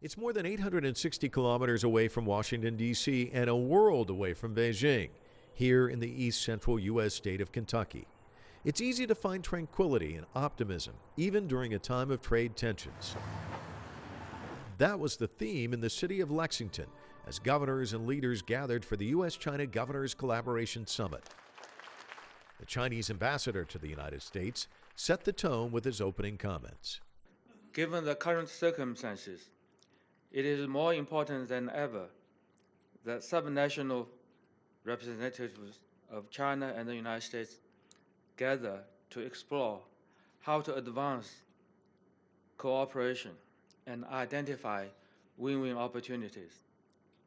It's more than 860 kilometers away from Washington, D.C., and a world away from Beijing, here in the east central U.S. state of Kentucky. It's easy to find tranquility and optimism, even during a time of trade tensions. That was the theme in the city of Lexington, as governors and leaders gathered for the U.S.-China Governors Collaboration Summit. The Chinese ambassador to the United States set the tone with his opening comments. Given the current circumstances, it is more important than ever that subnational representatives of China and the United States gather to explore how to advance cooperation and identify win-win opportunities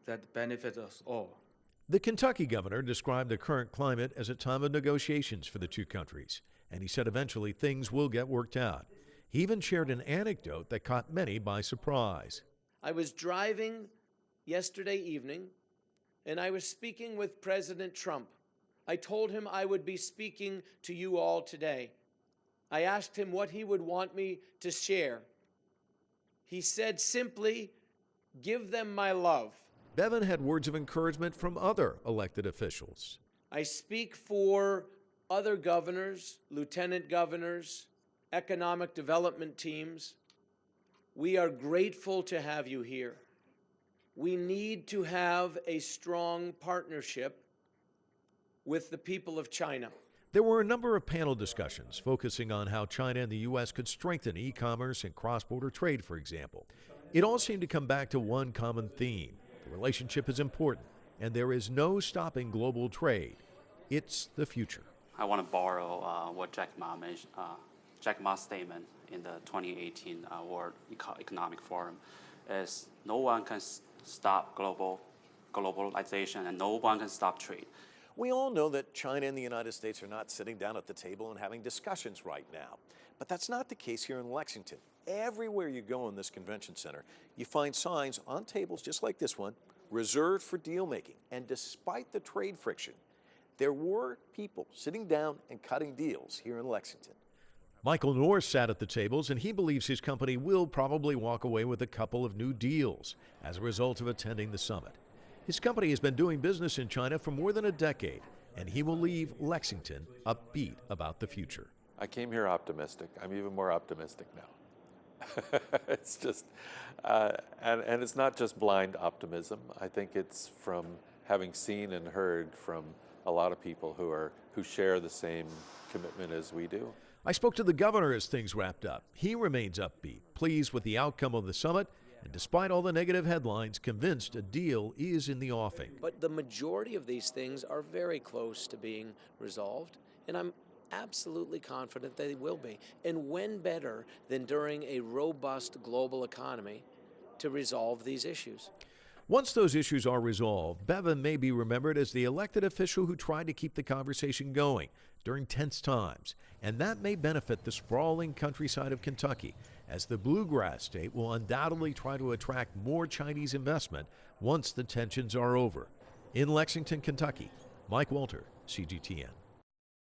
that benefit us all. The Kentucky governor described the current climate as a time of negotiations for the two countries, and he said eventually things will get worked out. He even shared an anecdote that caught many by surprise. I was driving yesterday evening, and I was speaking with President Trump. I told him I would be speaking to you all today. I asked him what he would want me to share. He said simply, "Give them my love." Bevan had words of encouragement from other elected officials. I speak for other governors, lieutenant governors, economic development teams. We are grateful to have you here. We need to have a strong partnership with the people of China. There were a number of panel discussions focusing on how China and the U.S. could strengthen e-commerce and cross-border trade, for example. It all seemed to come back to one common theme. The relationship is important, and there is no stopping global trade. It's the future. I want to borrow what Jack Ma mentioned, Jack Ma's statement in the 2018 World Economic Forum, is no one can stop globalization and no one can stop trade. We all know that China and the United States are not sitting down at the table and having discussions right now. But that's not the case here in Lexington. Everywhere you go in this convention center, you find signs on tables just like this one, reserved for deal making. And despite the trade friction, there were people sitting down and cutting deals here in Lexington. Michael Norris sat at the tables, and he believes his company will probably walk away with a couple of new deals as a result of attending the summit. His company has been doing business in China for more than a decade, and he will leave Lexington upbeat about the future. I came here optimistic. I'm even more optimistic now. It's just, and it's not just blind optimism. I think it's from having seen and heard from a lot of people who share the same commitment as we do. I spoke to the governor as things wrapped up. He remains upbeat, pleased with the outcome of the summit, and despite all the negative headlines, convinced a deal is in the offing. But the majority of these things are very close to being resolved, and I'm absolutely confident they will be. And when better than during a robust global economy to resolve these issues? Once those issues are resolved, Bevan may be remembered as the elected official who tried to keep the conversation going during tense times, and that may benefit the sprawling countryside of Kentucky, as the bluegrass state will undoubtedly try to attract more Chinese investment once the tensions are over. In Lexington, Kentucky, Mike Walter, CGTN.